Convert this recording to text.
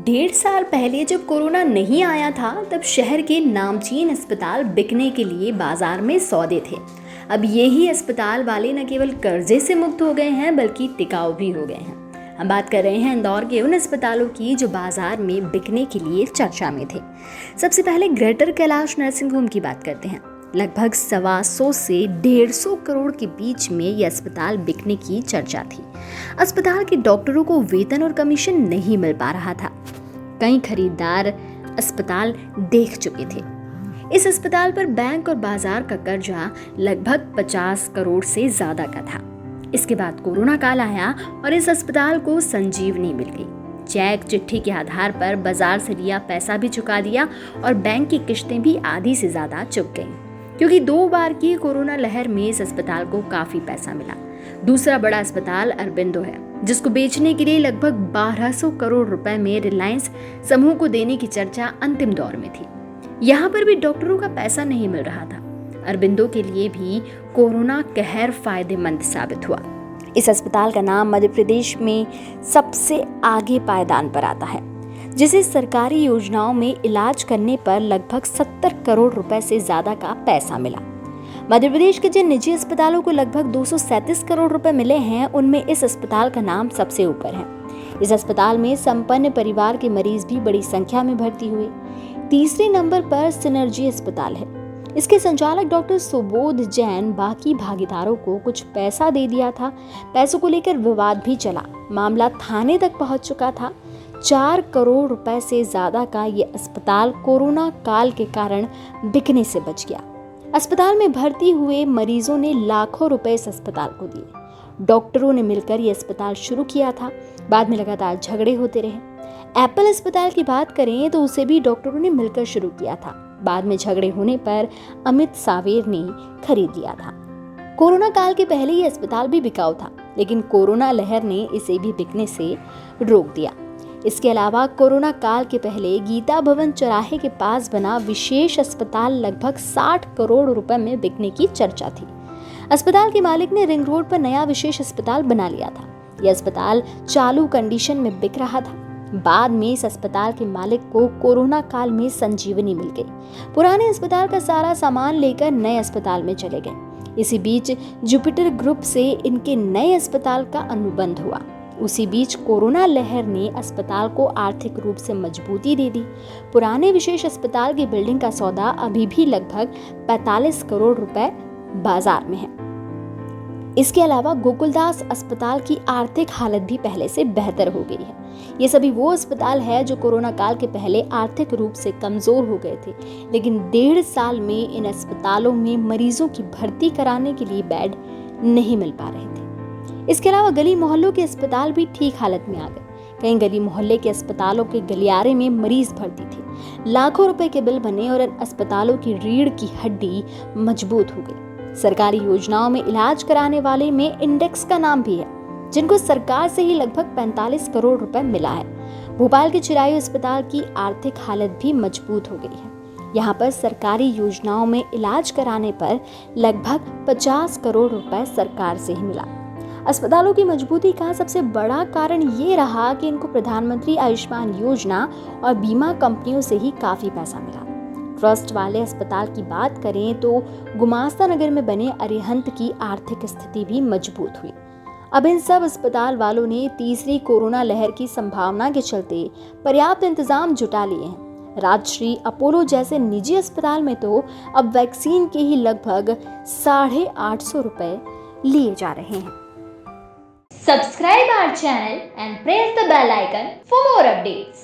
1.5 साल पहले जब कोरोना नहीं आया था तब शहर के नामचीन अस्पताल बिकने के लिए बाजार में सौदे थे। अब यही अस्पताल वाले न केवल कर्जे से मुक्त हो गए हैं बल्कि टिकाऊ भी हो गए हैं। हम बात कर रहे हैं इंदौर के उन अस्पतालों की जो बाजार में बिकने के लिए चर्चा में थे। सबसे पहले ग्रेटर कैलाश नर्सिंग होम की बात करते हैं। लगभग 125 से 150 करोड़ के बीच में यह अस्पताल बिकने की चर्चा थी। अस्पताल के डॉक्टरों को वेतन और कमीशन नहीं मिल पा रहा था। कई खरीदार अस्पताल देख चुके थे। इस अस्पताल पर बैंक और बाजार का कर्जा लगभग 50 करोड़ से ज्यादा का था। इसके बाद कोरोना काल आया और इस अस्पताल को संजीवनी मिल गई। चेक चिट्ठी के आधार पर बाजार से लिया पैसा भी चुका दिया और बैंक की किश्तें भी आधी से ज्यादा चुक गईं, क्योंकि 2 बार की कोरोना लहर में इस अस्पताल को काफी पैसा मिला। दूसरा बड़ा अस्पताल अरबिंदो है, जिसको बेचने के लिए लगभग 1200 करोड़ रुपए में रिलायंस समूह को देने की चर्चा अंतिम दौर में थी। यहाँ पर भी डॉक्टरों का पैसा नहीं मिल रहा था। अरबिंदो के लिए भी कोरोना कहर फायदेमंद साबित हुआ। इस अस्पताल का नाम मध्य प्रदेश में सबसे आगे पायदान पर आता है, जिसे सरकारी योजनाओं में इलाज करने पर लगभग 70 करोड़ रुपए से ज्यादा का पैसा मिला। मध्य प्रदेश के जिन निजी अस्पतालों को लगभग 237 करोड़ रुपए मिले हैं, उनमें इस अस्पताल का नाम सबसे ऊपर है। इस अस्पताल में संपन्न परिवार के मरीज भी बड़ी संख्या में भर्ती हुए। तीसरे नंबर पर सिनर्जी अस्पताल है। इसके संचालक डॉक्टर सुबोध जैन बाकी भागीदारों को कुछ पैसा दे दिया था। पैसों को लेकर विवाद भी चला, मामला थाने तक पहुंच चुका था। 4 करोड़ रुपए से ज्यादा का ये अस्पताल कोरोना काल के कारण बिकने से बच गया। अस्पताल में भर्ती हुए मरीजों ने लाखों रुपए इस अस्पताल को दिए। डॉक्टरों ने मिलकर ये अस्पताल शुरू किया था। बाद में लगातार झगड़े होते रहे। एप्पल अस्पताल की बात करें तो उसे भी डॉक्टरों ने मिलकर शुरू किया था। बाद में झगड़े होने पर अमित सावेर ने खरीद लिया था। कोरोना काल के पहले ये अस्पताल भी बिकाऊ था, लेकिन कोरोना लहर ने इसे भी बिकने से रोक दिया। इसके अलावा कोरोना काल के पहले गीता भवन चौराहे के पास बना विशेष अस्पताल लगभग 60 करोड़ रुपए में बिकने की चर्चा थी। अस्पताल के मालिक ने रिंग रोड पर नया विशेष अस्पताल बना लिया था। यह अस्पताल चालू कंडीशन में बिक रहा था। बाद में इस अस्पताल के मालिक को कोरोना काल में संजीवनी मिल गई। पुराने अस्पताल का सारा सामान लेकर नए अस्पताल में चले गए। इसी बीच जुपिटर ग्रुप से इनके नए अस्पताल का अनुबंध हुआ। उसी बीच कोरोना लहर ने अस्पताल को आर्थिक रूप से मजबूती दे दी। पुराने विशेष अस्पताल की बिल्डिंग का सौदा अभी भी लगभग 45 करोड़ रुपए बाजार में है। इसके अलावा गोकुलदास अस्पताल की आर्थिक हालत भी पहले से बेहतर हो गई है। ये सभी वो अस्पताल है जो कोरोना काल के पहले आर्थिक रूप से कमजोर हो गए थे, लेकिन 1.5 साल में इन अस्पतालों में मरीजों की भर्ती कराने के लिए बेड नहीं मिल पा रहे थे। इसके अलावा गली मोहल्लों के अस्पताल भी ठीक हालत में आ गए। कई गली मोहल्ले के अस्पतालों के गलियारे में मरीज भर्ती थे। लाखों रुपए के बिल बने और इन अस्पतालों की रीढ़ की हड्डी मजबूत हो गई। सरकारी योजनाओं में इलाज कराने वाले में इंडेक्स का नाम भी है, जिनको सरकार से ही लगभग 45 करोड़ रुपए मिला है। भोपाल के चिरायु अस्पताल की आर्थिक हालत भी मजबूत हो गई है। यहाँ पर सरकारी योजनाओं में इलाज कराने पर लगभग 50 करोड़ रुपए सरकार से ही मिला। अस्पतालों की मजबूती का सबसे बड़ा कारण ये रहा कि इनको प्रधानमंत्री आयुष्मान योजना और बीमा कंपनियों से ही काफी पैसा मिला। ट्रस्ट वाले अस्पताल की बात करें तो गुमास्ता नगर में बने अरिहंत की आर्थिक स्थिति भी मजबूत हुई। अब इन सब अस्पताल वालों ने तीसरी कोरोना लहर की संभावना के चलते पर्याप्त इंतजाम जुटा लिए हैं। राजश्री, अपोलो जैसे निजी अस्पताल में तो अब वैक्सीन के ही लगभग 850 रुपए लिए जा रहे हैं। Subscribe our channel and press the bell icon for more updates.